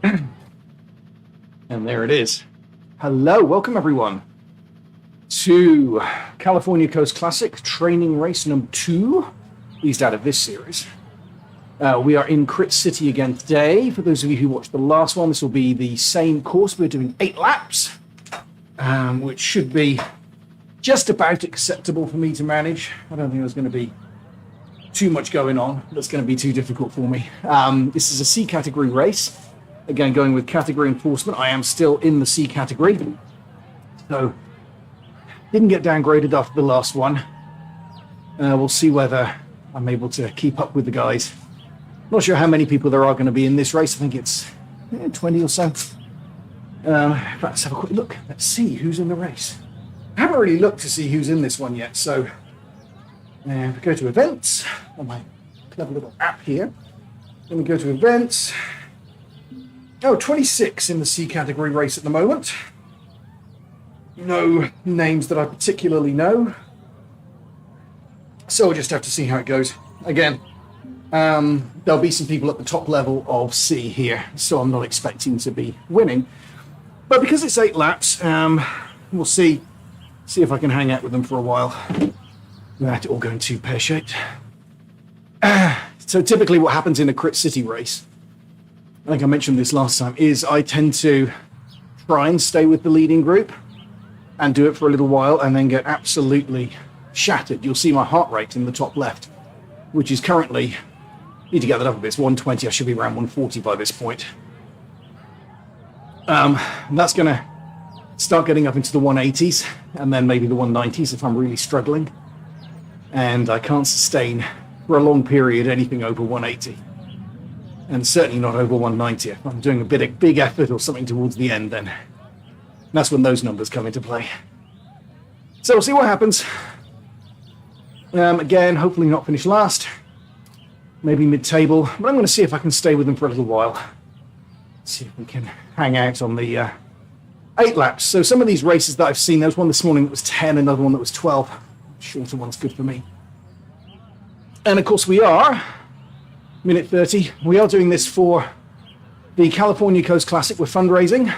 And there it is. Hello, welcome everyone to California Coast Classic training race number 2, at least out of this series. We are in Crit City again today. For those of you who watched the last one, this will be the same course. We're doing 8 laps, which should be just about acceptable for me to manage. I don't think there's going to be too much going on that's going to be too difficult for me. This is a C category race. Again, going with category enforcement, I am still in the C category. So, didn't get downgraded after the last one. We'll see whether I'm able to keep up with the guys. Not sure how many people there are going to be in this race. I think it's 20 or so. Let's have a quick look. Let's see who's in the race. I haven't really looked to see who's in this one yet. So, if we go to events on my clever little app here. Then we go to events. Oh, 26 in the C category race at the moment. No names that I particularly know. So we'll just have to see how it goes. Again, there'll be some people at the top level of C here, so I'm not expecting to be winning. But because it's 8 laps, we'll see if I can hang out with them for a while without it all going too pear-shaped. So typically what happens in a Crit City race, I think I mentioned this last time, is I tend to try and stay with the leading group and do it for a little while and then get absolutely shattered. You'll see my heart rate in the top left, which is currently, need to get that up a bit, it's 120, I should be around 140 by this point. That's going to start getting up into the 180s and then maybe the 190s if I'm really struggling. And I can't sustain for a long period anything over 180. And certainly not over 190. If I'm doing a big effort or something towards the end, then that's when those numbers come into play. So we'll see what happens. Again, hopefully not finish last. Maybe mid-table. But I'm going to see if I can stay with them for a little while. See if we can hang out on the 8 laps. So some of these races that I've seen, there was one this morning that was 10, another one that was 12. Shorter one's good for me. And of course we are minute 30. We are doing this for the California Coast Classic. We're fundraising.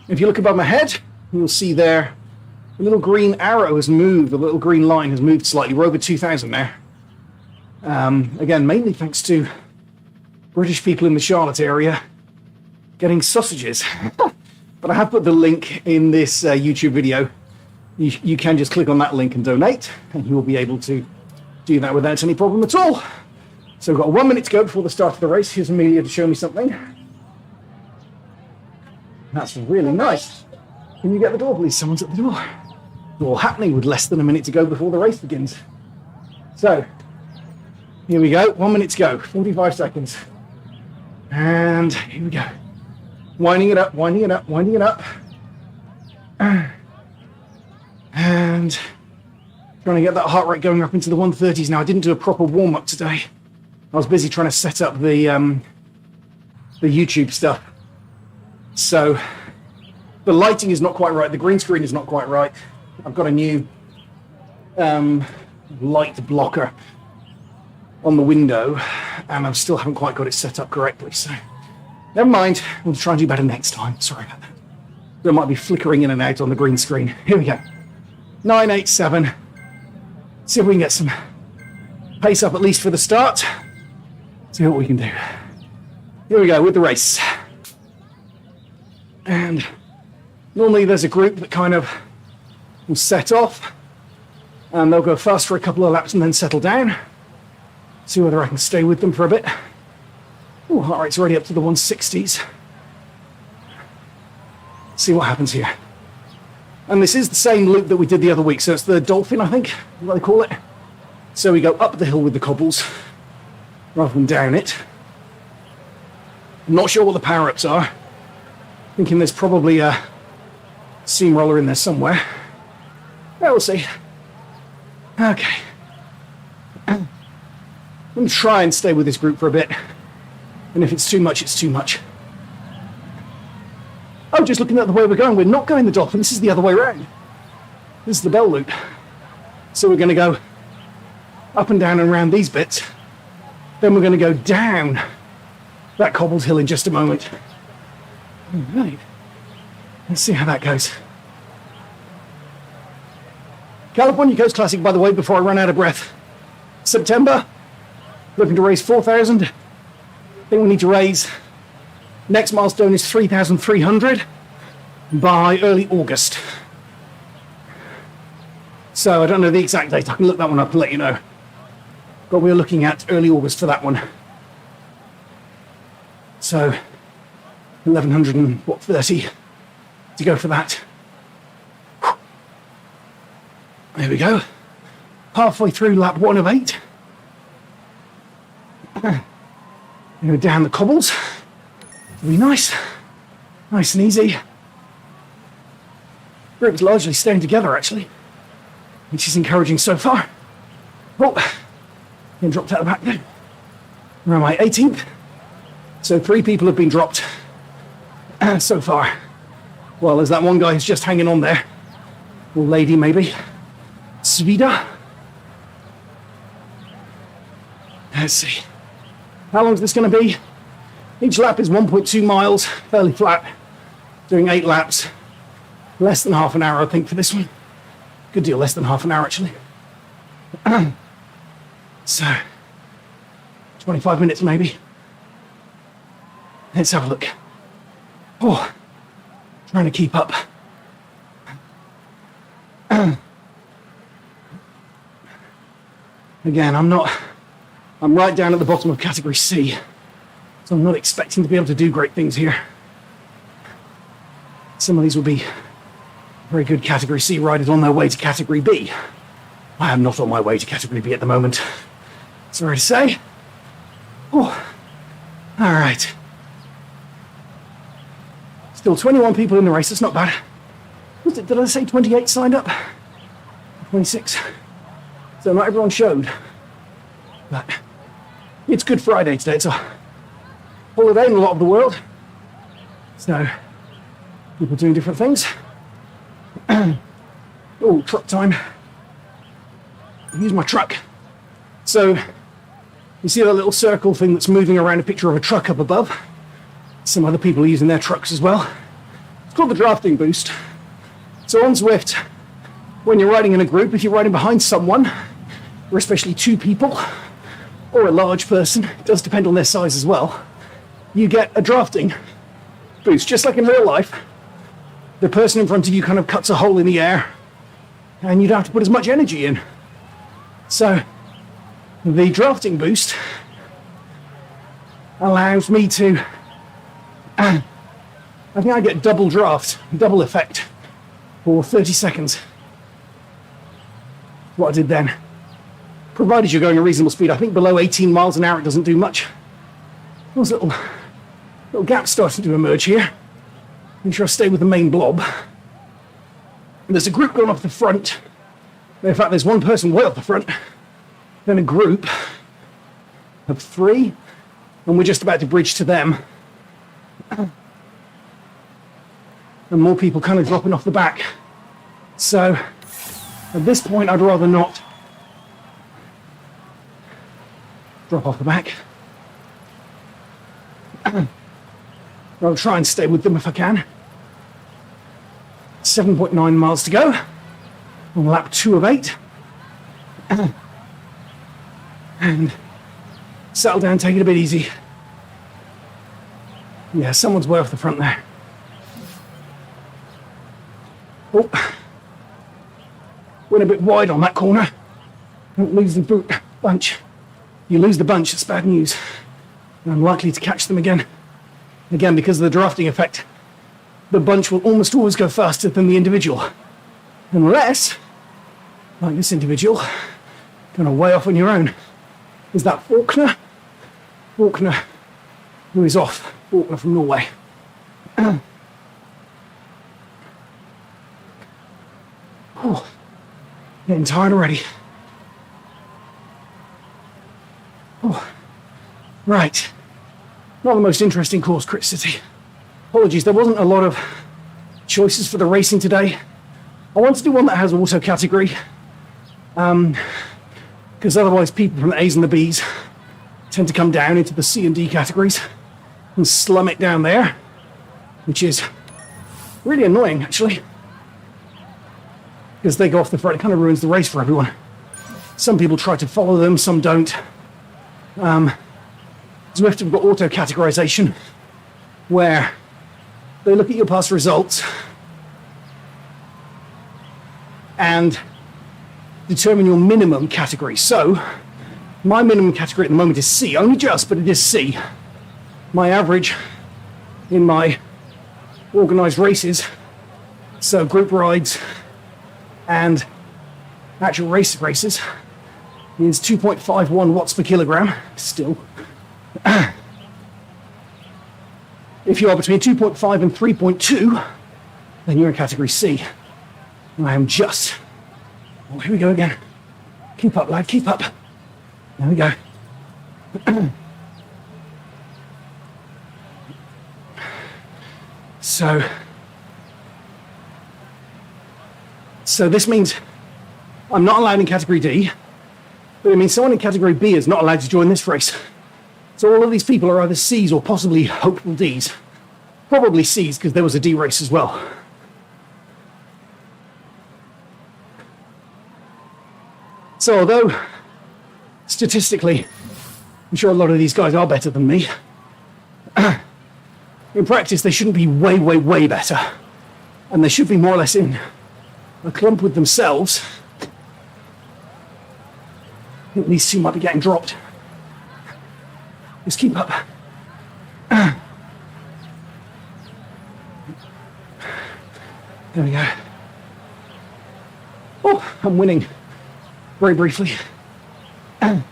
If you look above my head, you'll see there a little green arrow has moved, the little green line has moved slightly. We're over 2,000 there. Again, mainly thanks to British people in the Charlotte area getting sausages. But I have put the link in this YouTube video. You can just click on that link and donate, and you'll be able to do that without any problem at all. So we've got 1 minute to go before the start of the race. Here's Amelia to show me something. That's really nice. Can you get the door, please? Someone's at the door. It's all happening with less than a minute to go before the race begins. So, here we go. 1 minute to go. 45 seconds. And here we go. Winding it up, winding it up, winding it up. And trying to get that heart rate going up into the 130s now. I didn't do a proper warm-up today. I was busy trying to set up the YouTube stuff. So the lighting is not quite right. The green screen is not quite right. I've got a new light blocker on the window, and I still haven't quite got it set up correctly. So never mind. We'll try and do better next time. Sorry about that. There might be flickering in and out on the green screen. Here we go. 987. See if we can get some pace up at least for the start. See what we can do. Here we go with the race. And normally there's a group that kind of will set off and they'll go fast for a couple of laps and then settle down. See whether I can stay with them for a bit. Oh, heart rate's already up to the 160s. See what happens here. And this is the same loop that we did the other week, so it's the dolphin, I think, what they call it. So we go up the hill with the cobbles, rather than down it. I'm not sure what the power-ups are. Thinking there's probably a steamroller in there somewhere. Yeah, we'll see. Okay. I'm going to try and stay with this group for a bit. And if it's too much, it's too much. Oh, just looking at the way we're going, we're not going the dolphin. This is the other way around. This is the bell loop. So we're going to go up and down and around these bits. Then we're going to go down that cobbled hill in just a moment. Right. Let's see how that goes. California Coast Classic, by the way, before I run out of breath. September, looking to raise 4,000. I think we need to raise, next milestone is 3,300 by early August. So I don't know the exact date. I can look that one up and let you know. But we're looking at early August for that one. So 1,130 to go for that. There we go. Halfway through lap 1 of 8. Go down the cobbles. It'll be nice. Nice and easy. Group's largely staying together actually, which is encouraging so far. Oh, getting dropped out the back there. We're on my 18th. So 3 people have been dropped so far. Well, there's that one guy who's just hanging on there. Or lady maybe. Svida. Let's see. How long is this going to be? Each lap is 1.2 miles, fairly flat. Doing 8 laps. Less than half an hour, I think, for this one. Good deal less than half an hour, actually. So, 25 minutes maybe. Let's have a look. Oh, trying to keep up. Again, I'm right down at the bottom of category C, so I'm not expecting to be able to do great things here. Some of these will be very good category C riders on their way to category B. I am not on my way to category B at the moment. Sorry to say. Oh, all right. Still 21 people in the race, that's not bad. Did I say 28 signed up? 26. So not everyone showed. But it's Good Friday today. It's a holiday in a lot of the world. So people doing different things. Oh, truck time. Use my truck. So you see that little circle thing that's moving around a picture of a truck up above? Some other people are using their trucks as well. It's called the drafting boost. So on Zwift, when you're riding in a group, if you're riding behind someone, or especially 2 people, or a large person, it does depend on their size as well, you get a drafting boost. Just like in real life, the person in front of you kind of cuts a hole in the air, and you don't have to put as much energy in. So the drafting boost allows me to, I think I get double draft, double effect for 30 seconds. What I did then. Provided you're going a reasonable speed. I think below 18 miles an hour it doesn't do much. There's little gaps starting to emerge here. Make sure I stay with the main blob. And there's a group going off the front. In fact, there's one person way up the front. Then a group of 3. And we're just about to bridge to them. And more people kind of dropping off the back. So at this point, I'd rather not drop off the back. I'll try and stay with them if I can. 7.9 miles to go on lap 2 of 8. And settle down, take it a bit easy. Yeah, someone's way off the front there. Oh, went a bit wide on that corner. Don't lose the bunch. You lose the bunch, it's bad news. And I'm likely to catch them again. Again, because of the drafting effect, the bunch will almost always go faster than the individual. Unless, like this individual, kind of way off on your own. Is that Faulkner? Faulkner, who is off. Faulkner from Norway. Oh, getting tired already. Oh, right. Not the most interesting course, Crit City. Apologies, there wasn't a lot of choices for the racing today. I want to do one that has auto category. Because otherwise people from the A's and the B's tend to come down into the C and D categories and slum it down there. which is really annoying, actually, because they go off the front. It kind of ruins the race for everyone. Some people try to follow them, some don't. Zwift have got auto categorization, where they look at your past results and determine your minimum category. So my minimum category at the moment is C, only just, but it is C. My average in my organized races, so group rides and actual races, is 2.51 watts per kilogram still. If you are between 2.5 and 3.2, then you're in category C. And I am just. Oh, here we go again. Keep up, lad, keep up. There we go. So this means I'm not allowed in category D, but it means someone in category B is not allowed to join this race. So all of these people are either C's or possibly hopeful D's. Probably C's, because there was a D race as well. So although statistically, I'm sure a lot of these guys are better than me, in practice they shouldn't be way, way, way better. And they should be more or less in a clump with themselves. I think these two might be getting dropped. Just keep up. There we go. Oh, I'm winning. Very briefly. There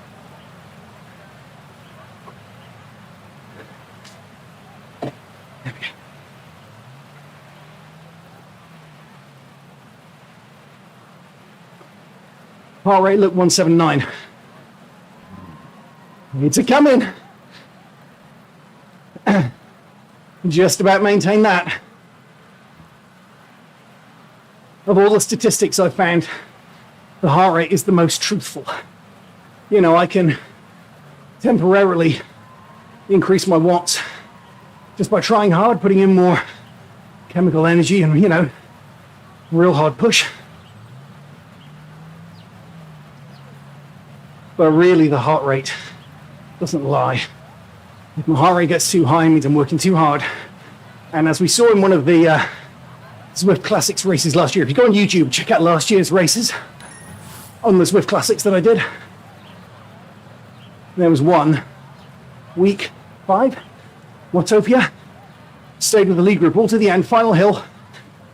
we go. Heart rate, look, 179. It's a coming. Just about maintain that. Of all the statistics I've found, the heart rate is the most truthful. You know, I can temporarily increase my watts just by trying hard, putting in more chemical energy and, you know, real hard push. But really the heart rate doesn't lie. If my heart rate gets too high, it means I'm working too hard. And as we saw in one of the Zwift Classics races last year, if you go on YouTube, check out last year's races on the Zwift Classics that I did. There was one, week 5, Watopia, stayed with the lead group all to the end, final hill.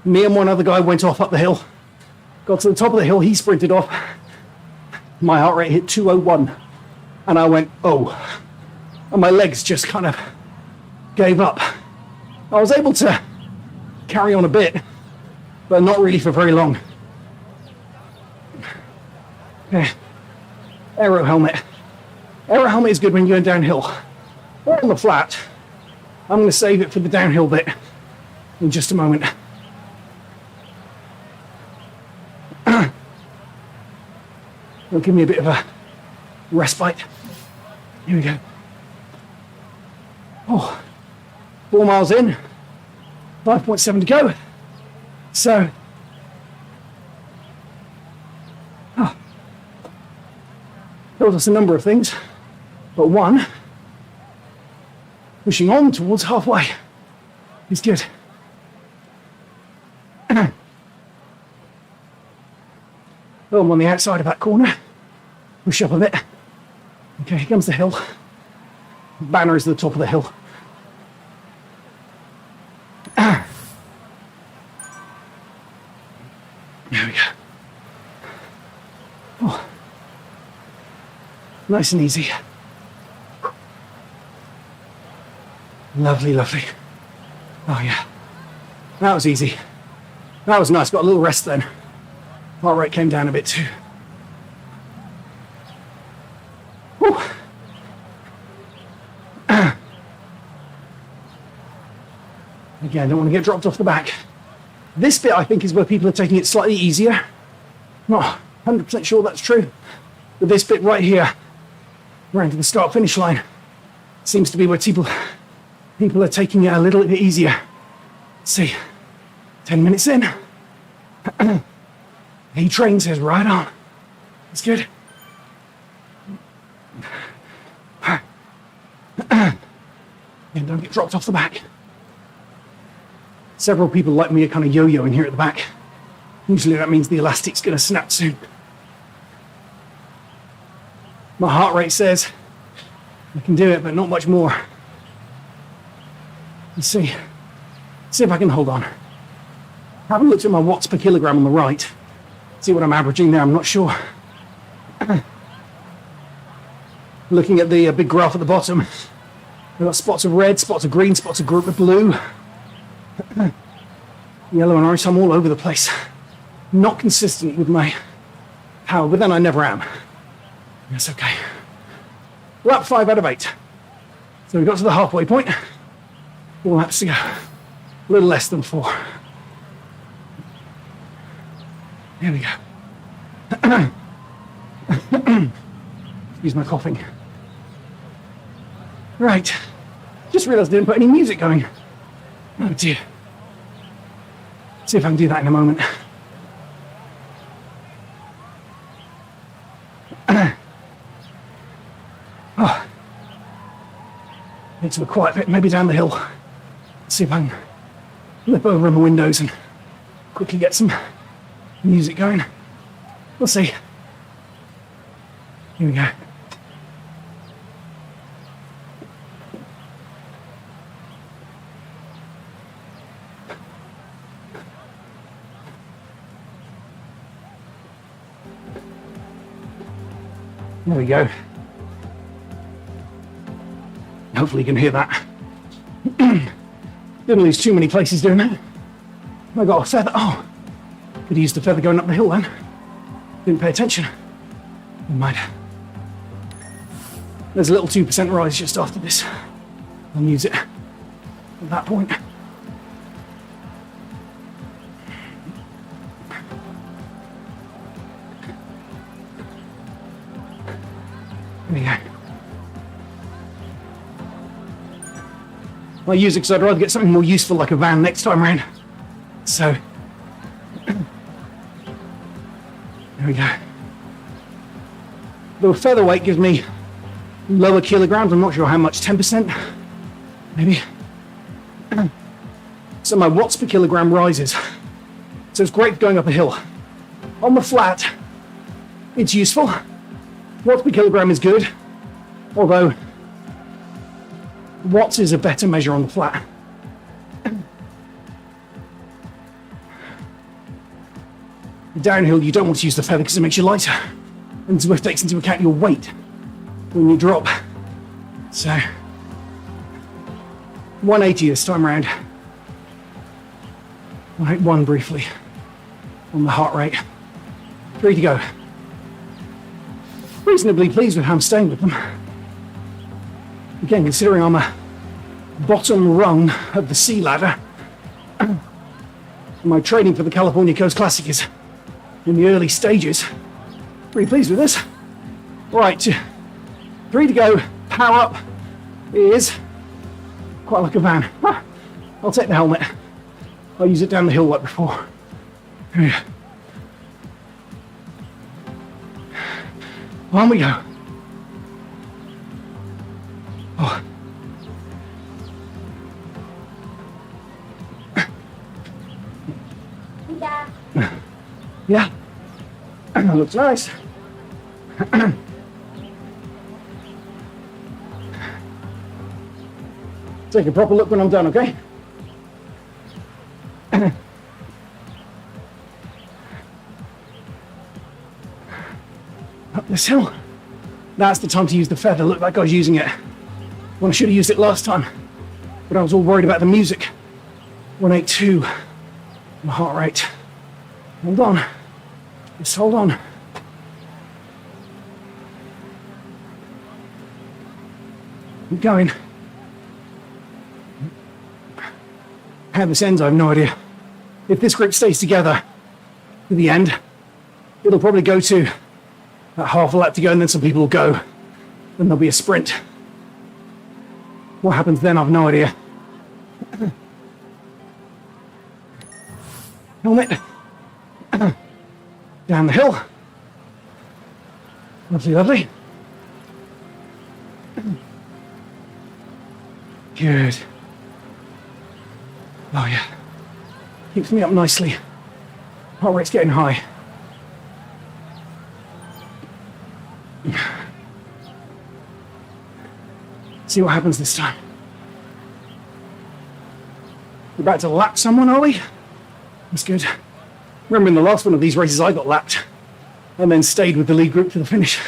Me and one other guy went off up the hill. Got to the top of the hill, he sprinted off. My heart rate hit 201. And I went, oh. And my legs just kind of gave up. I was able to carry on a bit, but not really for very long. Okay. Aero helmet. Aero helmet is good when you're going downhill. Or on the flat. I'm going to save it for the downhill bit in just a moment. It'll give me a bit of a respite. Here we go. Oh, 4 miles in, 5.7 to go. So, tells us a number of things, but one, pushing on towards halfway is good. Well, I'm on the outside of that corner. Push up a bit. Okay, here comes the hill. Banner is at the top of the hill. There we go. Oh. Nice and easy. Lovely, lovely. Oh yeah. That was easy. That was nice. Got a little rest then. Heart rate came down a bit too. Whew. Again, don't want to get dropped off the back. This bit, I think, is where people are taking it slightly easier. Not 100% sure that's true. But this bit right here, around to the start-finish line, seems to be where people are taking it a little bit easier. Let's see, 10 minutes in. He trains says right on. That's good. And don't get dropped off the back. Several people like me are kind of yo-yoing here at the back. Usually that means the elastic's going to snap soon. My heart rate says I can do it, but not much more. Let's see if I can hold on. I haven't looked at my watts per kilogram on the right. See what I'm averaging there, I'm not sure. Looking at the big graph at the bottom, I've got spots of red, spots of green, spots of blue, yellow and orange. I'm all over the place. Not consistent with my power, but then I never am. That's okay. Lap 5 out of 8. So we got to the halfway point. 4 laps to go. A little less than 4. There we go. Excuse my coughing. Right. Just realised I didn't put any music going. Oh dear. See if I can do that in a moment. Oh. Into a quiet bit, maybe down the hill. See if I can flip over in the windows and quickly get some music going. We'll see. Here we go. There we go. Hopefully you can hear that. Didn't lose too many places doing that. I got a feather. Oh, could have used the feather going up the hill then. Didn't pay attention. Never mind. There's a little 2% rise just after this. I'll use it at that point. There we go. I'll use it because I'd rather get something more useful like a van next time around. So, there we go. The featherweight gives me lower kilograms, I'm not sure how much, 10%? Maybe. So my watts per kilogram rises. So it's great going up a hill. On the flat, it's useful. Watts per kilogram is good, although watts is a better measure on the flat. Downhill, you don't want to use the feather because it makes you lighter. And Zwift takes into account your weight when you drop. So, 180 this time around. 181 briefly on the heart rate. 3 to go. Reasonably pleased with how I'm staying with them. Again, considering I'm a bottom rung of the sea ladder, my training for the California Coast Classic is in the early stages. Pretty pleased with this. Right, 3 to go. Power up is quite like a van. I'll take the helmet. I'll use it down the hill like before. Here we go. On we go. Oh. Yeah. That looks nice. Take a proper look when I'm done, okay? Up this hill. That's the time to use the feather. Looked like I was using it when I should have used it last time. But I was all worried about the music. 182. My heart rate. Hold on. Just hold on. Keep going. How this ends, I have no idea. If this group stays together to the end, it'll probably go to about half a lap to go, and then some people will go. Then there'll be a sprint. What happens then, I've no idea. helmet. Down the hill. Lovely, lovely. Good. Oh yeah. Keeps me up nicely. Heart rate's getting high. See what happens this time. We're about to lap someone, are we? That's good. Remember in the last one of these races I got lapped and then stayed with the lead group to the finish.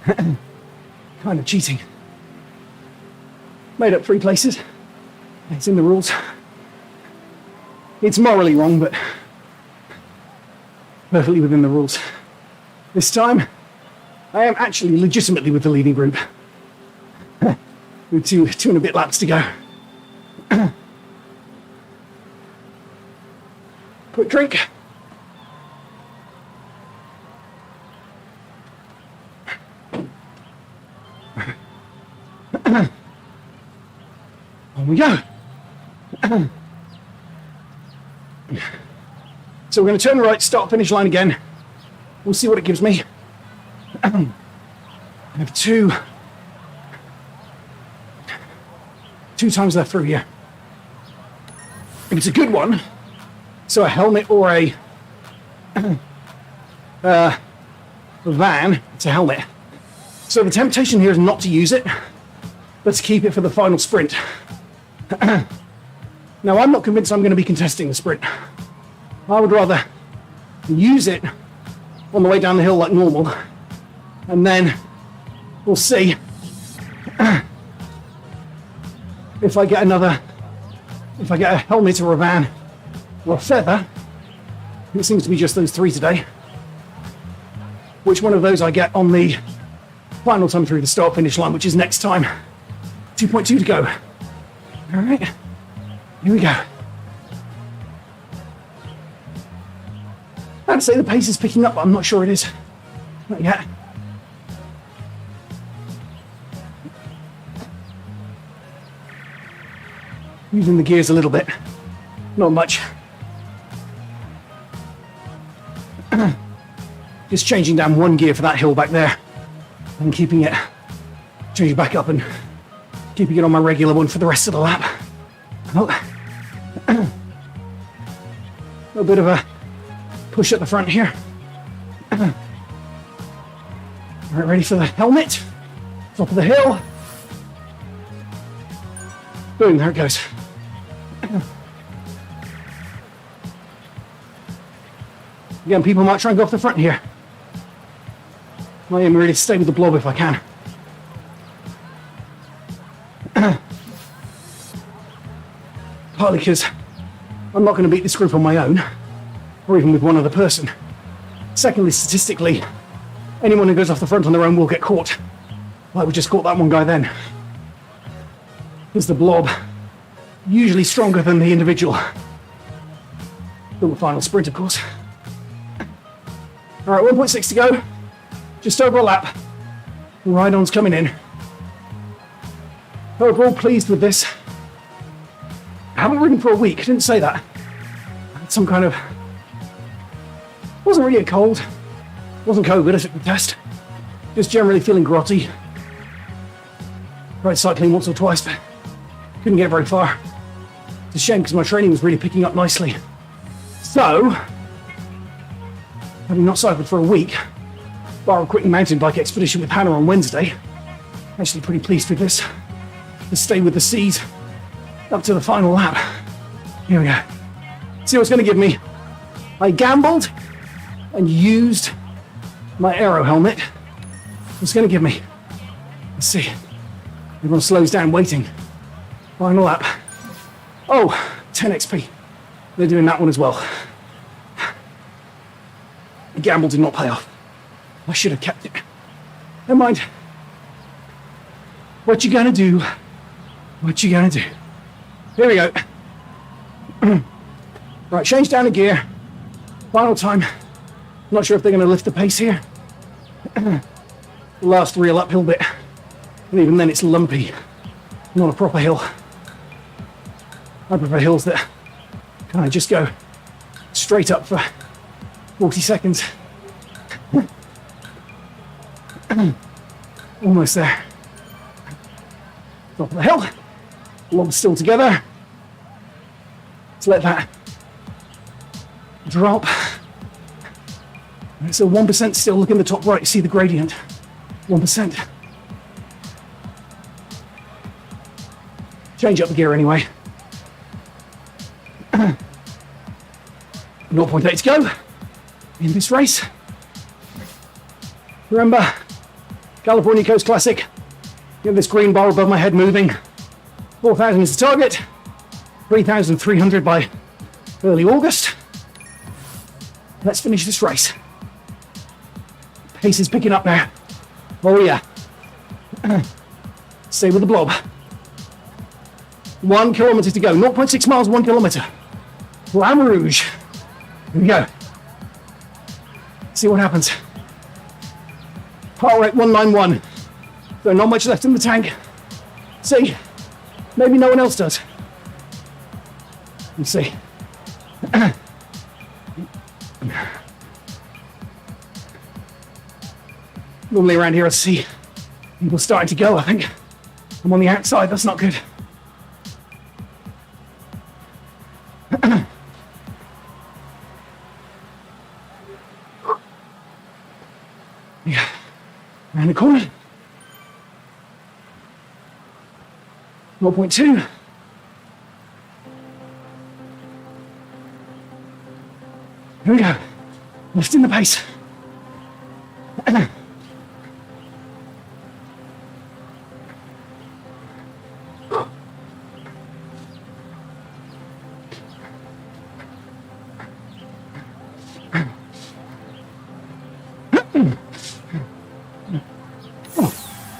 Kind of cheating. Made up 3 places. It's in the rules. It's morally wrong, but perfectly within the rules. This time, I am actually legitimately with the leading group. With two and a bit laps to go. Quick drink. On we go. So we're going to turn right, start finish line again. We'll see what it gives me. I have two times left through here. If it's a good one, so a helmet or a van, it's a helmet. So the temptation here is not to use it, but to keep it for the final sprint. Now, I'm not convinced I'm going to be contesting the sprint. I would rather use it on the way down the hill like normal, and then we'll see if I get a helmet or a van or a feather. It seems to be just those 3 today. Which one of those I get on the final time through the start finish line, which is next time. 2.2 to go. All right, here we go. I'd say the pace is picking up, but I'm not sure it is. Not yet. Using the gears a little bit. Not much. Just changing down 1 gear for that hill back there and keeping it, changing back up and keeping it on my regular one for the rest of the lap. Oh. A little bit of a push at the front here. All right, ready for the helmet. Top of the hill. Boom, there it goes. Again, people might try and go off the front here. I am ready to stay with the blob if I can. Partly because I'm not going to beat this group on my own, or even with one other person. Secondly, statistically, anyone who goes off the front on their own will get caught. Like we just caught that one guy then. Because the blob, usually stronger than the individual. Till the final sprint, of course. All right, 1.6 to go. Just over a lap. Ride-on's coming in. Overall, pleased with this. I haven't ridden for a week. I didn't say that. I had some kind of... Wasn't really a cold. Wasn't COVID, I took the test. Just generally feeling grotty. Tried cycling once or twice, but couldn't get very far. It's a shame because my training was really picking up nicely. So, having not cycled for a week, bar a quick mountain bike expedition with Hannah on Wednesday, actually pretty pleased with this. To stay with the seas up to the final lap. Here we go. See what it's going to give me. I gambled and used my aero helmet. What's going to give me? Let's see. Everyone slows down waiting. Final lap. Oh, 10 XP. They're doing that one as well. The gamble did not pay off. I should have kept it. Never mind. What you gonna do? What you gonna do? Here we go. Right, change down a gear. Final time. Not sure if they're gonna lift the pace here. The last real uphill bit. And even then it's lumpy. Not a proper hill. I prefer hills that kind of just go straight up for 40 seconds. Almost there. Top of the hill. Lobs still together. Let's let that drop. So 1% still. Look in the top right. See the gradient. 1%. Change up the gear anyway. 0.8 to go in this race. Remember, California Coast Classic. You have this green bar above my head moving. 4,000 is the target. 3,300 by early August. Let's finish this race. Pace is picking up now. Oh yeah. Stay with the blob. 1 kilometer to go. 0.6 miles, 1 kilometer. Flamme Rouge. Here we go. See what happens. Heart rate 191. So not much left in the tank. See, maybe no one else does. Let's see. Normally around here I see people starting to go, I think. I'm on the outside, that's not good. Yeah, around the corner. 0.2. Here we go. Lifting the pace.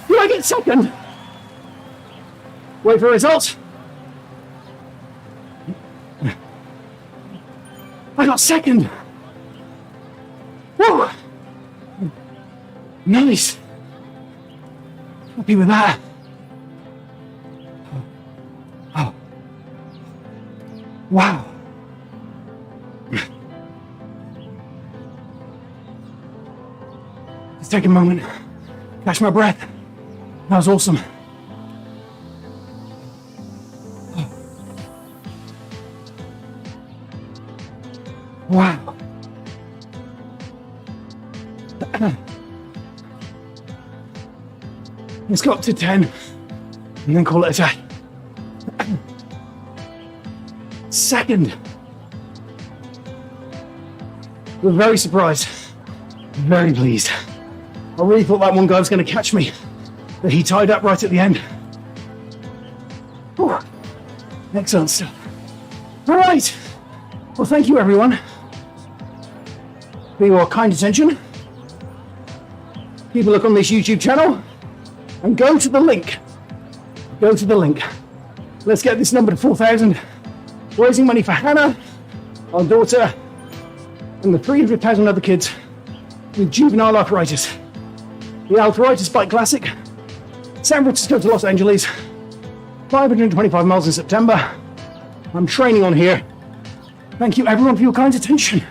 Did I get second? Wait for results. I got second. Whoa. Nice. Happy with that. Oh. Wow. Let's take a moment. Catch my breath. That was awesome. Wow. Let's go up to 10 and then call it a day. Second. We're very surprised. Very pleased. I really thought that one guy was going to catch me, but he tied up right at the end. Whew. Excellent stuff. All right. Well, thank you, everyone, for your kind attention. Keep a look on this YouTube channel and go to the link. Go to the link. Let's get this number to 4,000. Raising money for Hannah, our daughter, and the 300,000 other kids with juvenile arthritis. The Arthritis Bike Classic, San Francisco to Los Angeles, 525 miles in September. I'm training on here. Thank you everyone for your kind attention.